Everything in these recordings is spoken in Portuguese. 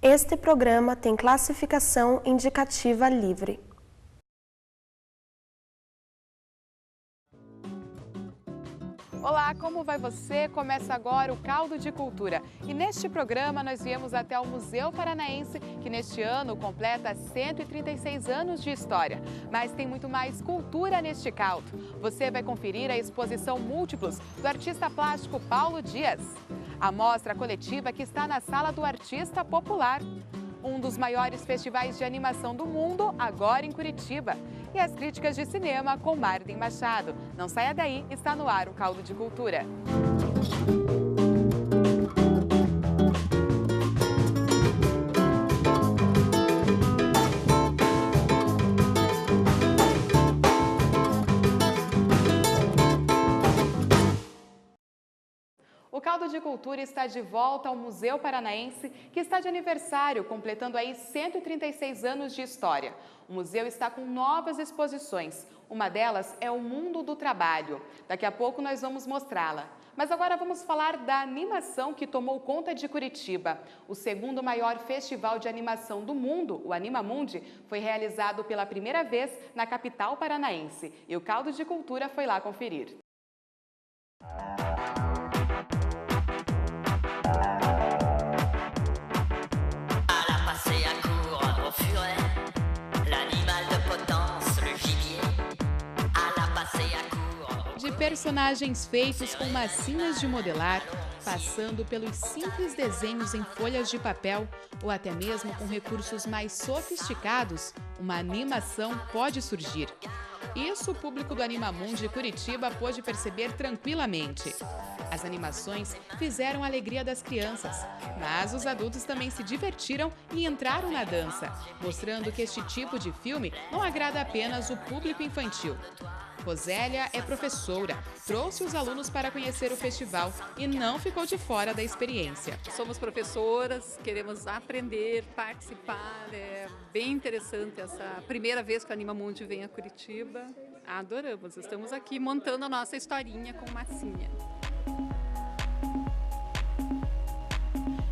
Este programa tem classificação indicativa livre. Olá, como vai você? Começa agora o Caldo de Cultura. E neste programa nós viemos até o Museu Paranaense, que neste ano completa 136 anos de história. Mas tem muito mais cultura neste caldo. Você vai conferir a exposição Múltiplos do artista plástico Paulo Dias. A mostra coletiva que está na Sala do Artista Popular. Um dos maiores festivais de animação do mundo, agora em Curitiba. E as críticas de cinema com Marden Machado. Não saia daí, está no ar o Caldo de Cultura. O Caldo de Cultura está de volta ao Museu Paranaense, que está de aniversário, completando aí 136 anos de história. O museu está com novas exposições. Uma delas é o Mundo do Trabalho. Daqui a pouco nós vamos mostrá-la. Mas agora vamos falar da animação que tomou conta de Curitiba. O segundo maior festival de animação do mundo, o Animamundi, foi realizado pela primeira vez na capital paranaense. E o Caldo de Cultura foi lá conferir. De personagens feitos com massinhas de modelar, passando pelos simples desenhos em folhas de papel ou até mesmo com recursos mais sofisticados, uma animação pode surgir. Isso o público do Animamundi Curitiba pôde perceber tranquilamente. As animações fizeram a alegria das crianças, mas os adultos também se divertiram e entraram na dança, mostrando que este tipo de filme não agrada apenas o público infantil. Rosélia é professora, trouxe os alunos para conhecer o festival e não ficou de fora da experiência. Somos professoras, queremos aprender, participar, é bem interessante essa primeira vez que o Animamundi vem a Curitiba. Adoramos, estamos aqui montando a nossa historinha com massinha.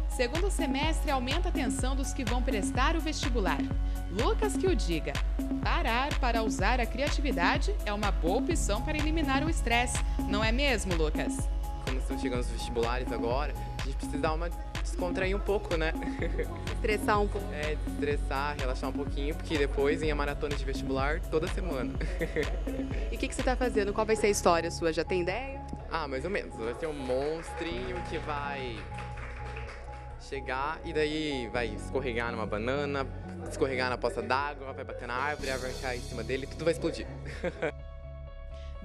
Segundo semestre aumenta a atenção dos que vão prestar o vestibular. Lucas que o diga. Parar para usar a criatividade é uma boa opção para eliminar o estresse, não é mesmo, Lucas? Como estão chegando os vestibulares agora, a gente precisa dar uma descontrair um pouco, né? Estressar um pouco. Desestressar, relaxar um pouquinho, porque depois vem a maratona de vestibular toda semana. E o que você está fazendo? Qual vai ser a história sua? Já tem ideia? Mais ou menos. Vai ser um monstrinho que vai chegar e daí vai escorregar numa banana, escorregar na poça d'água, vai bater na árvore, a árvore vai cair em cima dele e tudo vai explodir.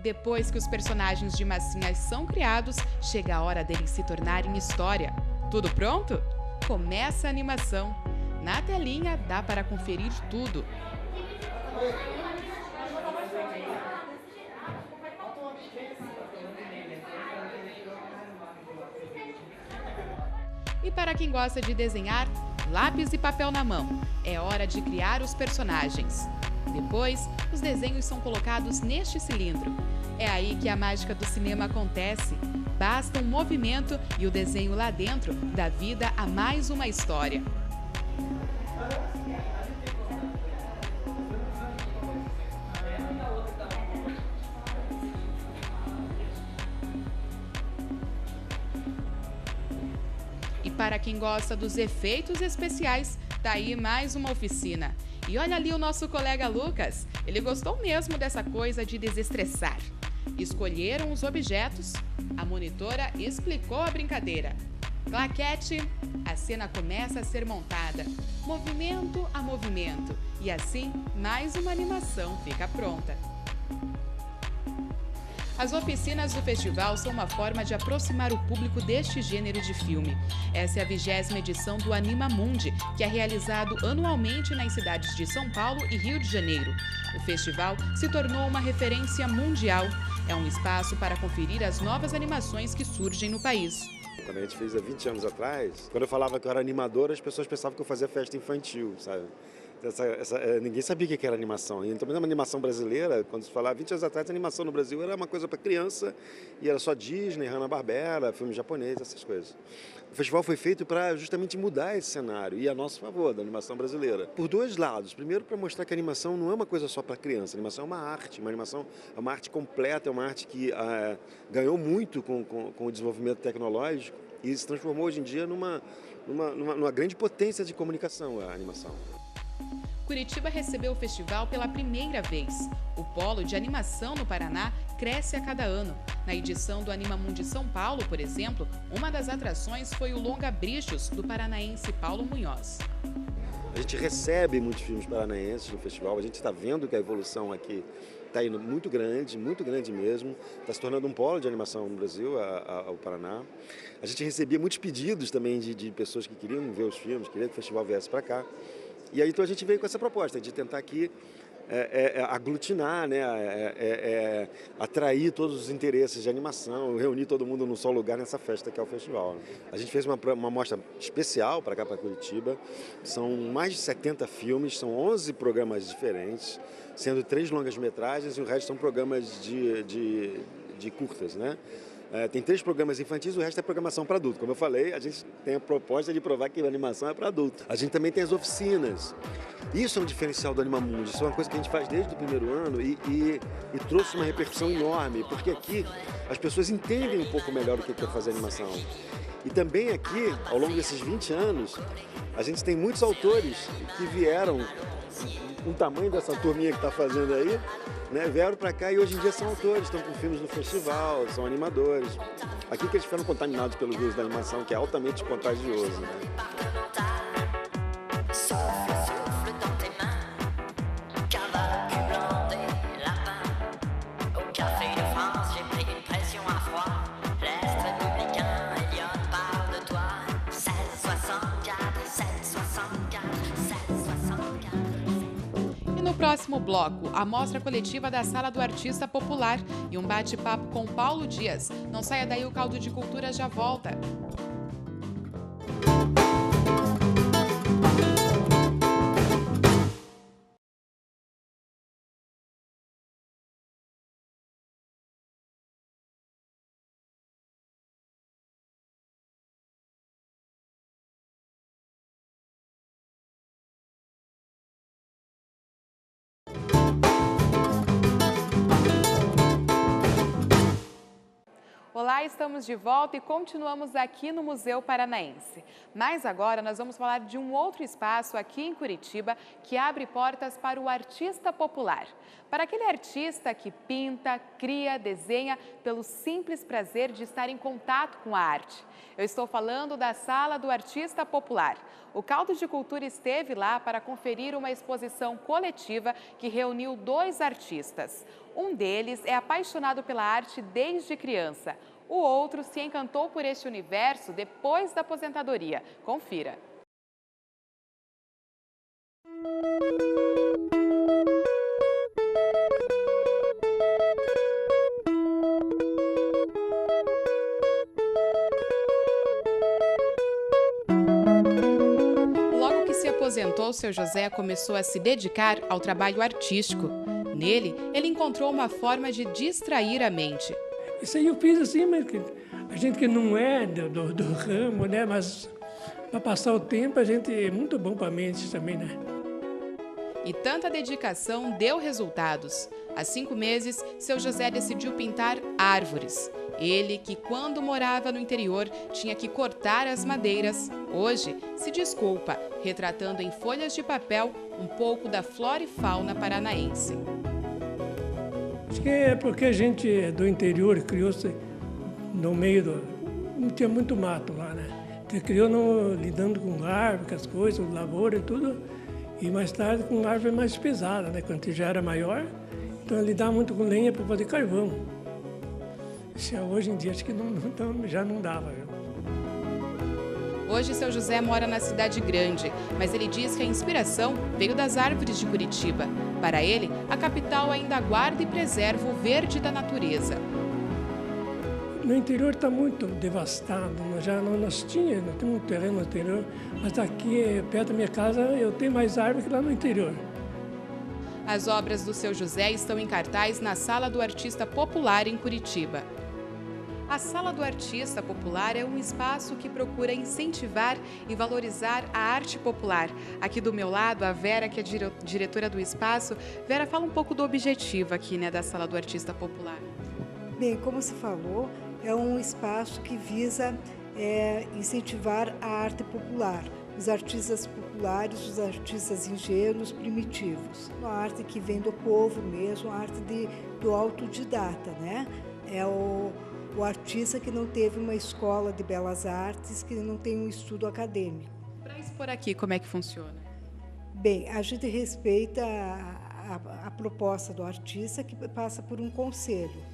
Depois que os personagens de massinhas são criados, chega a hora deles se tornarem história. Tudo pronto? Começa a animação. Na telinha dá para conferir tudo. E para quem gosta de desenhar, lápis e papel na mão. É hora de criar os personagens. Depois, os desenhos são colocados neste cilindro. É aí que a mágica do cinema acontece. Basta um movimento e o desenho lá dentro dá vida a mais uma história. E para quem gosta dos efeitos especiais, tá aí mais uma oficina. E olha ali o nosso colega Lucas, ele gostou mesmo dessa coisa de desestressar. Escolheram os objetos, a monitora explicou a brincadeira. Claquete, a cena começa a ser montada, movimento a movimento, e assim mais uma animação fica pronta. As oficinas do festival são uma forma de aproximar o público deste gênero de filme. Essa é a 20ª edição do Animamundi, que é realizado anualmente nas cidades de São Paulo e Rio de Janeiro. O festival se tornou uma referência mundial. É um espaço para conferir as novas animações que surgem no país. Quando a gente fez há 20 anos atrás, quando eu falava que eu era animador, as pessoas pensavam que eu fazia festa infantil, sabe? Ninguém sabia o que era animação. Então, mesmo a animação brasileira, quando se falava 20 anos atrás, a animação no Brasil era uma coisa para criança e era só Disney, Hanna-Barbera, filme japonês, essas coisas. O festival foi feito para justamente mudar esse cenário e a nosso favor, da animação brasileira. Por dois lados. Primeiro, para mostrar que a animação não é uma coisa só para criança. A animação é uma arte. Uma animação é uma arte completa, é uma arte que ganhou muito com o desenvolvimento tecnológico e se transformou hoje em dia numa grande potência de comunicação, a animação. Curitiba recebeu o festival pela primeira vez. O polo de animação no Paraná cresce a cada ano. Na edição do Animamundi São Paulo, por exemplo, uma das atrações foi o longa Brichos, do paranaense Paulo Munhoz. A gente recebe muitos filmes paranaenses no festival, a gente está vendo que a evolução aqui está indo muito grande mesmo. Está se tornando um polo de animação no Brasil, o Paraná. A gente recebia muitos pedidos também de pessoas que queriam ver os filmes, queriam que o festival viesse para cá. E aí então a gente veio com essa proposta de tentar aqui aglutinar, né, atrair todos os interesses de animação, reunir todo mundo num só lugar nessa festa que é o festival. A gente fez uma mostra especial para cá, para Curitiba. São mais de 70 filmes, são 11 programas diferentes, sendo 3 longas-metragens e o resto são programas de curtas, né? Tem 3 programas infantis, o resto é programação para adulto. Como eu falei, a gente tem a proposta de provar que a animação é para adulto. A gente também tem as oficinas. Isso é um diferencial do Animamundi, isso é uma coisa que a gente faz desde o primeiro ano e trouxe uma repercussão enorme, porque aqui as pessoas entendem um pouco melhor o que é fazer animação. E também aqui, ao longo desses 20 anos, a gente tem muitos autores que vieram com o tamanho dessa turminha que está fazendo aí, né, vieram para cá e hoje em dia são autores, estão com filmes no festival, são animadores. Aqui que eles ficaram contaminados pelo vírus da animação, que é altamente contagioso, né? No próximo bloco, a mostra coletiva da Sala do Artista Popular e um bate-papo com Paulo Dias. Não saia daí, o Caldo de Cultura já volta. Olá, estamos de volta e continuamos aqui no Museu Paranaense. Mas agora nós vamos falar de um outro espaço aqui em Curitiba que abre portas para o artista popular. Para aquele artista que pinta, cria, desenha pelo simples prazer de estar em contato com a arte. Eu estou falando da Sala do Artista Popular. O Caldo de Cultura esteve lá para conferir uma exposição coletiva que reuniu 2 artistas. Um deles é apaixonado pela arte desde criança. O outro se encantou por este universo depois da aposentadoria. Confira. Logo que se aposentou, seu José começou a se dedicar ao trabalho artístico. Nele, ele encontrou uma forma de distrair a mente. Isso aí eu fiz assim, mas a gente que não é do ramo, né? Mas para passar o tempo, a gente é muito bom para a mente também, né? E tanta dedicação deu resultados. Há 5 meses, seu José decidiu pintar árvores. Ele, que quando morava no interior, tinha que cortar as madeiras, hoje se desculpa, retratando em folhas de papel um pouco da flora e fauna paranaense. Acho que é porque a gente do interior criou-se no meio do... não tinha muito mato lá, né? Criou lidando com árvore, com as coisas, lavoura e tudo. E mais tarde com árvore mais pesada, né? Quando já era maior, então lidava muito com lenha para fazer carvão. Hoje em dia acho que já não dava. Viu? Hoje, seu José mora na cidade grande, mas ele diz que a inspiração veio das árvores de Curitiba. Para ele, a capital ainda guarda e preserva o verde da natureza. No interior está muito devastado, nós temos um terreno no interior, mas aqui perto da minha casa eu tenho mais árvore que lá no interior. As obras do Seu José estão em cartaz na Sala do Artista Popular em Curitiba. A Sala do Artista Popular é um espaço que procura incentivar e valorizar a arte popular. Aqui do meu lado, a Vera, que é diretora do espaço. Vera, fala um pouco do objetivo aqui, né, da Sala do Artista Popular. Bem, como se falou, é um espaço que visa incentivar a arte popular, os artistas populares, os artistas ingênuos, primitivos. Uma arte que vem do povo mesmo, a arte do autodidata, né? É o artista que não teve uma escola de belas artes, que não tem um estudo acadêmico. Para expor aqui, como é que funciona? Bem, a gente respeita a proposta do artista, que passa por um conselho,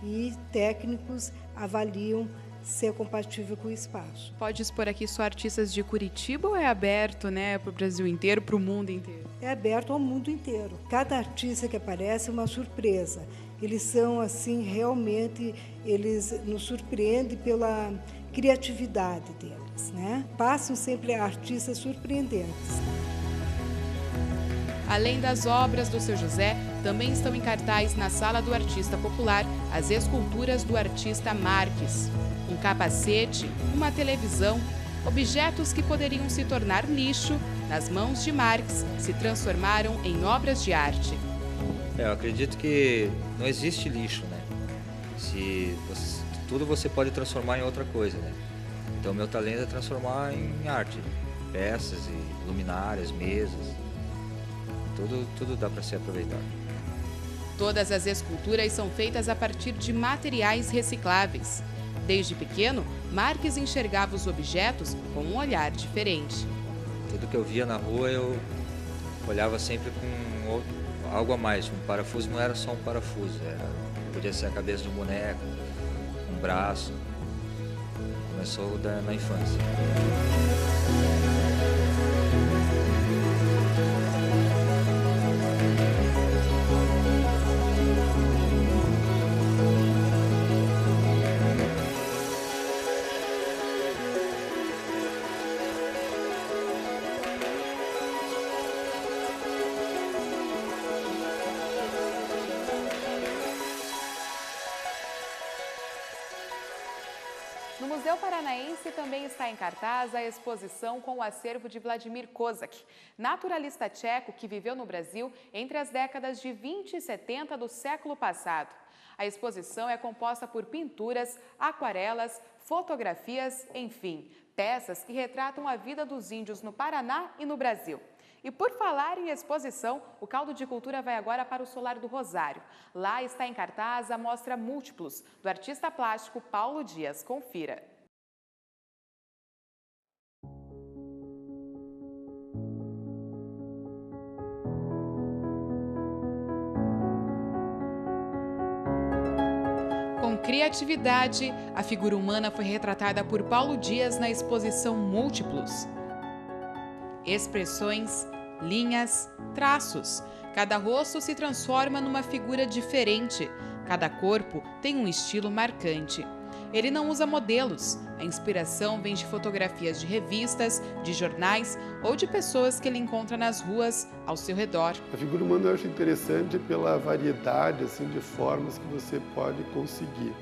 e técnicos avaliam se é compatível com o espaço. Pode expor aqui só artistas de Curitiba ou é aberto, né, para o Brasil inteiro, para o mundo inteiro? É aberto ao mundo inteiro. Cada artista que aparece é uma surpresa. Eles são, assim, realmente, eles nos surpreendem pela criatividade deles, né? Passam sempre artistas surpreendentes. Além das obras do Seu José, também estão em cartaz na Sala do Artista Popular as esculturas do artista Marques. Um capacete, uma televisão, objetos que poderiam se tornar lixo, nas mãos de Marques, se transformaram em obras de arte. Eu acredito que não existe lixo, né? Tudo você pode transformar em outra coisa, né? Então, meu talento é transformar em arte, peças e luminárias, mesas. Tudo dá para ser aproveitado. Todas as esculturas são feitas a partir de materiais recicláveis. Desde pequeno, Marques enxergava os objetos com um olhar diferente. Tudo que eu via na rua, eu olhava sempre com algo a mais. Um parafuso não era só um parafuso, podia ser a cabeça de um boneco, um braço. Começou na infância. No Museu Paranaense também está em cartaz a exposição com o acervo de Vladimir Kozak, naturalista tcheco que viveu no Brasil entre as décadas de 20 e 70 do século passado. A exposição é composta por pinturas, aquarelas, fotografias, enfim, peças que retratam a vida dos índios no Paraná e no Brasil. E por falar em exposição, o Caldo de Cultura vai agora para o Solar do Rosário. Lá está em cartaz a mostra Múltiplos, do artista plástico Paulo Dias. Confira. Com criatividade, a figura humana foi retratada por Paulo Dias na exposição Múltiplos. Expressões, linhas, traços. Cada rosto se transforma numa figura diferente. Cada corpo tem um estilo marcante. Ele não usa modelos. A inspiração vem de fotografias de revistas, de jornais ou de pessoas que ele encontra nas ruas ao seu redor. A figura humana eu acho interessante pela variedade assim, de formas que você pode conseguir.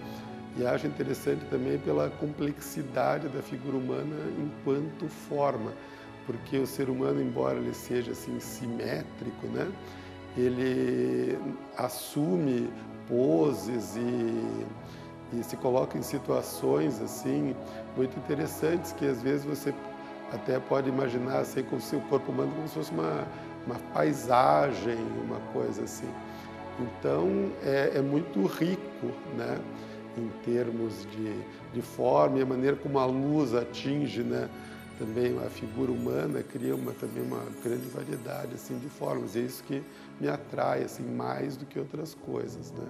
E acho interessante também pela complexidade da figura humana enquanto forma. Porque o ser humano, embora ele seja assim, simétrico, né? Ele assume poses e se coloca em situações assim, muito interessantes, que às vezes você até pode imaginar assim, com o seu corpo humano como se fosse uma paisagem, uma coisa assim. Então, é muito rico, né? Em termos de forma e a maneira como a luz atinge, né? Também a figura humana cria também uma grande variedade assim, de formas. E é isso que me atrai assim, mais do que outras coisas, né?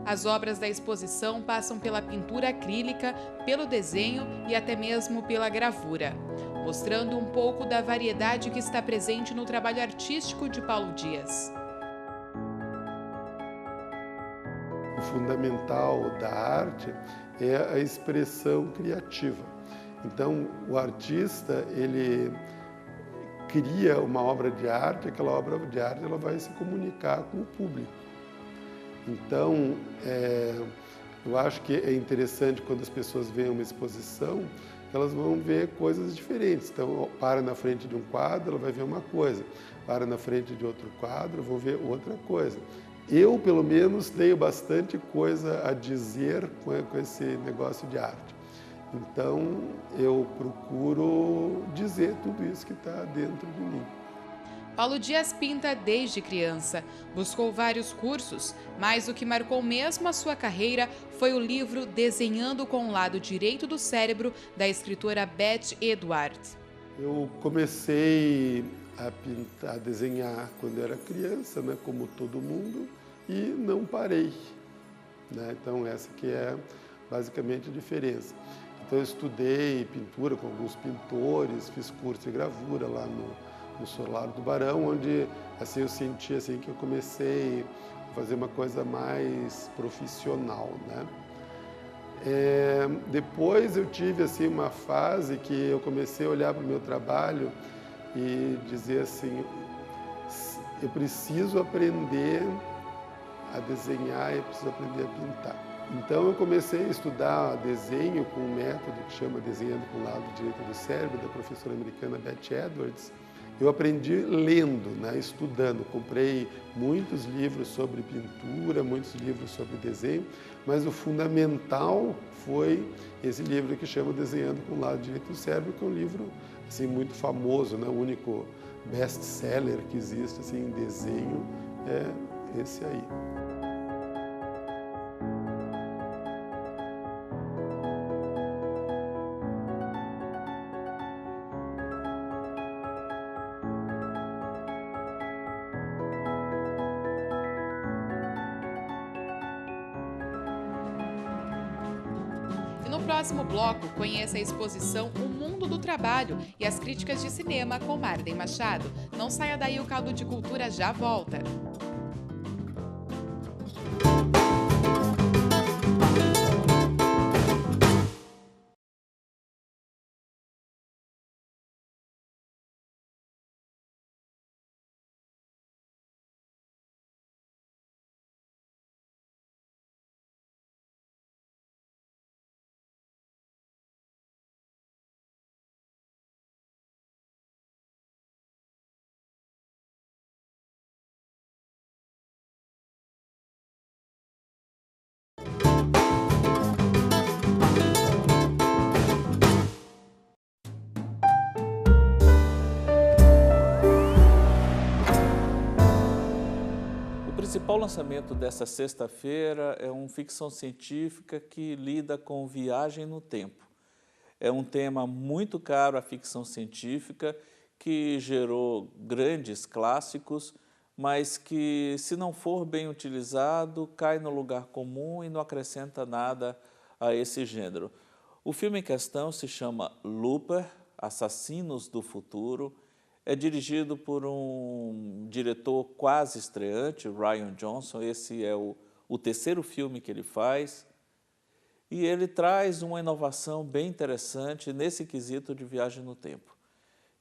As obras da exposição passam pela pintura acrílica, pelo desenho e até mesmo pela gravura, mostrando um pouco da variedade que está presente no trabalho artístico de Paulo Dias. O fundamental da arte é a expressão criativa. Então, o artista, ele cria uma obra de arte, aquela obra de arte ela vai se comunicar com o público. Então, eu acho que é interessante quando as pessoas veem uma exposição, elas vão ver coisas diferentes. Então, para na frente de um quadro, ela vai ver uma coisa. Para na frente de outro quadro, vou ver outra coisa. Eu, pelo menos, tenho bastante coisa a dizer com esse negócio de arte. Então, eu procuro dizer tudo isso que está dentro de mim. Paulo Dias pinta desde criança. Buscou vários cursos, mas o que marcou mesmo a sua carreira foi o livro Desenhando com o Lado Direito do Cérebro, da escritora Beth Edward. Eu comecei a desenhar quando era criança, né, como todo mundo, e não parei. Né? Então, essa que é basicamente a diferença. Então, eu estudei pintura com alguns pintores, fiz curso de gravura lá no Solar do Barão, onde assim, eu senti assim, que eu comecei a fazer uma coisa mais profissional. Né? Depois eu tive assim, uma fase que eu comecei a olhar para o meu trabalho e dizer assim, eu preciso aprender a desenhar, eu preciso aprender a pintar. Então eu comecei a estudar desenho com um método que chama Desenhando com o Lado Direito do Cérebro, da professora americana Beth Edwards. Eu aprendi lendo, né, estudando. Comprei muitos livros sobre pintura, muitos livros sobre desenho, mas o fundamental foi esse livro que chama Desenhando com o Lado Direito do Cérebro, que é um livro assim, muito famoso, né, o único best-seller que existe assim, em desenho é esse aí. No próximo bloco, conheça a exposição O Mundo do Trabalho e as críticas de cinema com Marden Machado. Não saia daí, o Caldo de Cultura já volta. O principal lançamento dessa sexta-feira é uma ficção científica que lida com viagem no tempo. É um tema muito caro à ficção científica, que gerou grandes clássicos, mas que, se não for bem utilizado, cai no lugar comum e não acrescenta nada a esse gênero. O filme em questão se chama Looper, Assassinos do Futuro. É dirigido por um diretor quase estreante, Rian Johnson. Esse é o terceiro filme que ele faz. E ele traz uma inovação bem interessante nesse quesito de viagem no tempo.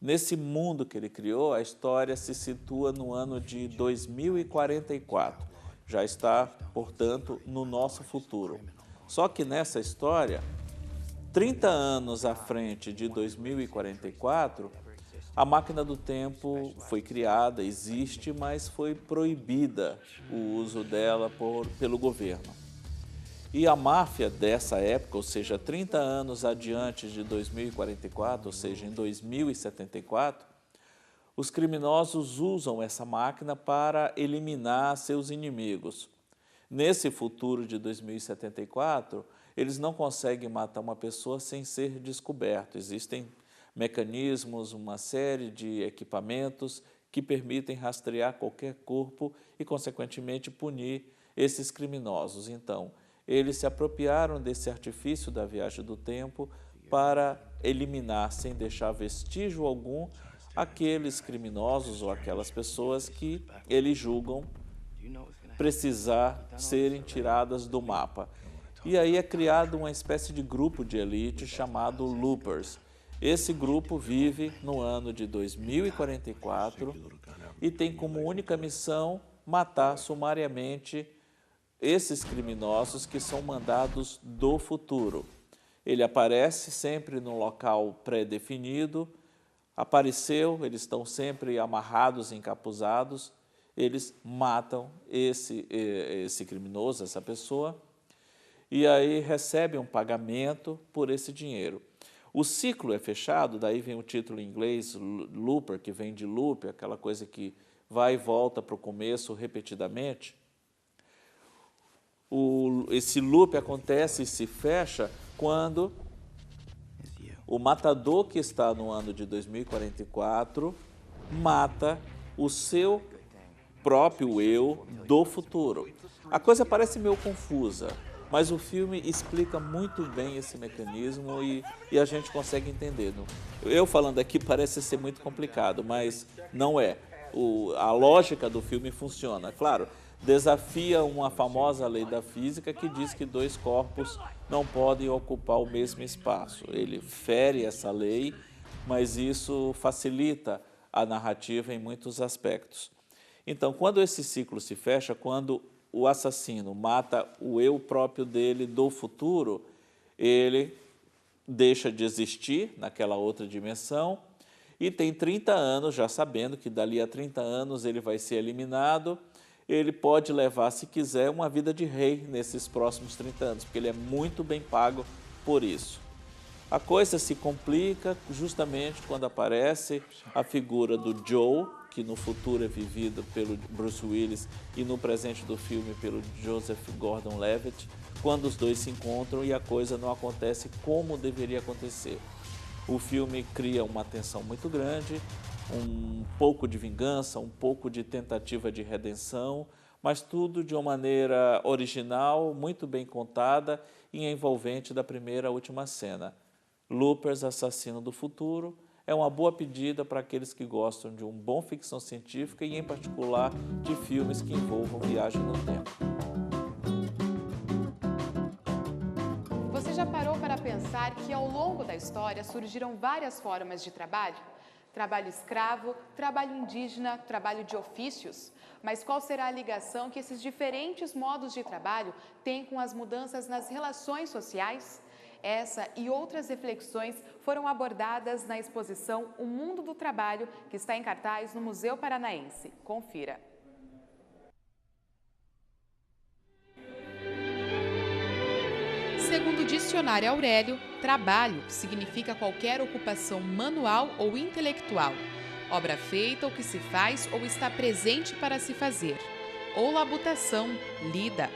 Nesse mundo que ele criou, a história se situa no ano de 2044. Já está, portanto, no nosso futuro. Só que nessa história, 30 anos à frente de 2044, a máquina do tempo foi criada, existe, mas foi proibida o uso dela pelo governo. E a máfia dessa época, ou seja, 30 anos adiante de 2044, ou seja, em 2074, os criminosos usam essa máquina para eliminar seus inimigos. Nesse futuro de 2074, eles não conseguem matar uma pessoa sem ser descoberto. Existem mecanismos, uma série de equipamentos que permitem rastrear qualquer corpo e, consequentemente, punir esses criminosos. Então, eles se apropriaram desse artifício da viagem do tempo para eliminar, sem deixar vestígio algum, aqueles criminosos ou aquelas pessoas que eles julgam precisar serem tiradas do mapa. E aí é criado uma espécie de grupo de elite chamado Loopers. Esse grupo vive no ano de 2044 e tem como única missão matar sumariamente esses criminosos que são mandados do futuro. Ele aparece sempre num local pré-definido, apareceu, eles estão sempre amarrados, encapuzados, eles matam esse criminoso, essa pessoa, e aí recebem um pagamento por esse dinheiro. O ciclo é fechado, daí vem o título em inglês, looper, que vem de loop, aquela coisa que vai e volta para o começo repetidamente. Esse loop acontece e se fecha quando o matador que está no ano de 2044 mata o seu próprio eu do futuro. A coisa parece meio confusa, mas o filme explica muito bem esse mecanismo e a gente consegue entender. Eu falando aqui parece ser muito complicado, mas não é. A lógica do filme funciona. Claro, desafia uma famosa lei da física que diz que dois corpos não podem ocupar o mesmo espaço. Ele fere essa lei, mas isso facilita a narrativa em muitos aspectos. Então, quando esse ciclo se fecha, quando o assassino mata o eu próprio dele do futuro, ele deixa de existir naquela outra dimensão e tem 30 anos, já sabendo que dali a 30 anos ele vai ser eliminado. Ele pode levar, se quiser, uma vida de rei nesses próximos 30 anos, porque ele é muito bem pago por isso. A coisa se complica justamente quando aparece a figura do Joe, que no futuro é vivido pelo Bruce Willis e no presente do filme pelo Joseph Gordon-Levitt, quando os dois se encontram e a coisa não acontece como deveria acontecer. O filme cria uma tensão muito grande, um pouco de vingança, um pouco de tentativa de redenção, mas tudo de uma maneira original, muito bem contada e envolvente da primeira à última cena. Loopers, Assassino do Futuro, é uma boa pedida para aqueles que gostam de uma boa ficção científica e, em particular, de filmes que envolvam viagem no tempo. Você já parou para pensar que, ao longo da história, surgiram várias formas de trabalho? Trabalho escravo, trabalho indígena, trabalho de ofícios? Mas qual será a ligação que esses diferentes modos de trabalho têm com as mudanças nas relações sociais? Essa e outras reflexões foram abordadas na exposição O Mundo do Trabalho, que está em cartaz no Museu Paranaense. Confira. Segundo o dicionário Aurélio, trabalho significa qualquer ocupação manual ou intelectual, obra feita ou que se faz ou está presente para se fazer, ou labutação, lida.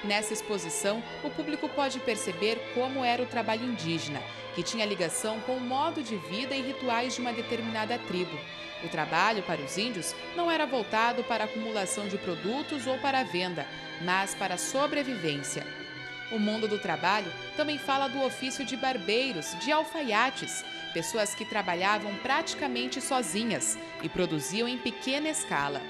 Nessa exposição, o público pode perceber como era o trabalho indígena, que tinha ligação com o modo de vida e rituais de uma determinada tribo. O trabalho para os índios não era voltado para a acumulação de produtos ou para a venda, mas para a sobrevivência. O mundo do trabalho também fala do ofício de barbeiros, de alfaiates, pessoas que trabalhavam praticamente sozinhas e produziam em pequena escala.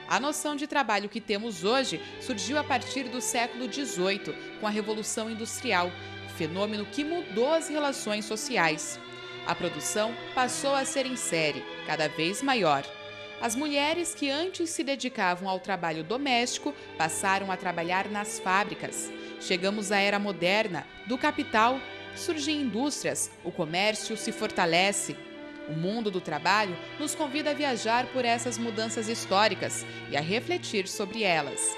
A noção de trabalho que temos hoje surgiu a partir do século XVIII, com a Revolução Industrial, fenômeno que mudou as relações sociais. A produção passou a ser em série, cada vez maior. As mulheres que antes se dedicavam ao trabalho doméstico passaram a trabalhar nas fábricas. Chegamos à era moderna, do capital, surgem indústrias, o comércio se fortalece. O mundo do trabalho nos convida a viajar por essas mudanças históricas e a refletir sobre elas.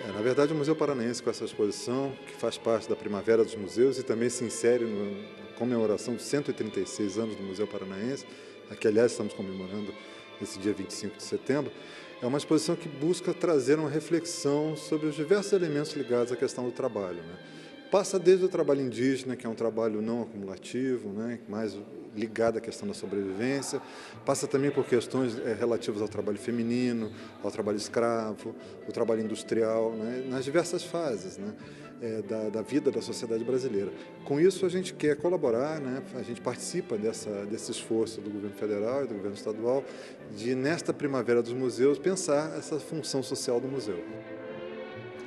Na verdade, o Museu Paranaense, com essa exposição, que faz parte da Primavera dos Museus e também se insere na comemoração de 136 anos do Museu Paranaense, que, aliás, estamos comemorando esse dia 25 de setembro, é uma exposição que busca trazer uma reflexão sobre os diversos elementos ligados à questão do trabalho, né? Passa desde o trabalho indígena, que é um trabalho não acumulativo, né, mais ligado à questão da sobrevivência, passa também por questões relativas ao trabalho feminino, ao trabalho escravo, o trabalho industrial, né, nas diversas fases, né, da vida da sociedade brasileira. Com isso, a gente quer colaborar, né, a gente participa desse esforço do governo federal e do governo estadual de, nesta Primavera dos Museus, pensar essa função social do museu.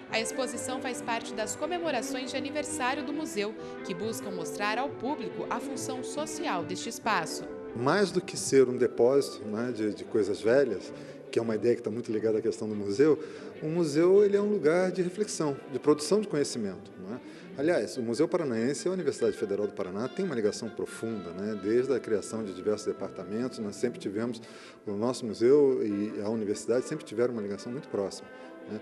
A exposição faz parte das comemorações de aniversário do museu, que buscam mostrar ao público a função social deste espaço. Mais do que ser um depósito, né, de coisas velhas, que é uma ideia que está muito ligada à questão do museu, o museu ele é um lugar de reflexão, de produção de conhecimento, né? Aliás, o Museu Paranaense e a Universidade Federal do Paraná têm uma ligação profunda, né? Desde a criação de diversos departamentos, nós sempre tivemos, o nosso museu e a universidade sempre tiveram uma ligação muito próxima, né?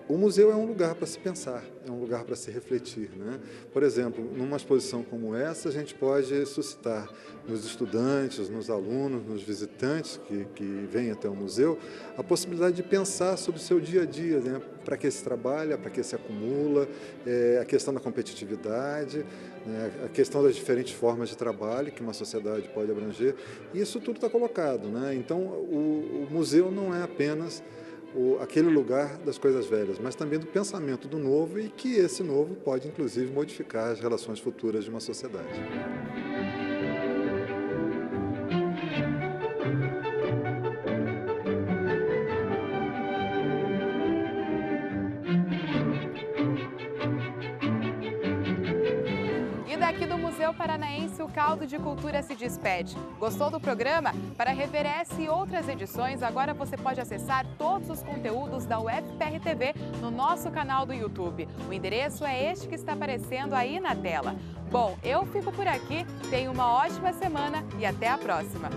O museu é um lugar para se pensar, é um lugar para se refletir, né? Por exemplo, numa exposição como essa, a gente pode suscitar nos estudantes, nos alunos, nos visitantes que vêm até o museu, a possibilidade de pensar sobre o seu dia a dia, né? Para que se trabalha, para que se acumula, a questão da competitividade, né? A questão das diferentes formas de trabalho que uma sociedade pode abranger. E isso tudo está colocado, né? Então, o museu não é apenas aquele lugar das coisas velhas, mas também do pensamento do novo e que esse novo pode, inclusive, modificar as relações futuras de uma sociedade. Daqui do Museu Paranaense, o Caldo de Cultura se despede. Gostou do programa? Para rever essa e outras edições, agora você pode acessar todos os conteúdos da UFPR TV no nosso canal do YouTube. O endereço é este que está aparecendo aí na tela. Bom, eu fico por aqui, tenha uma ótima semana e até a próxima.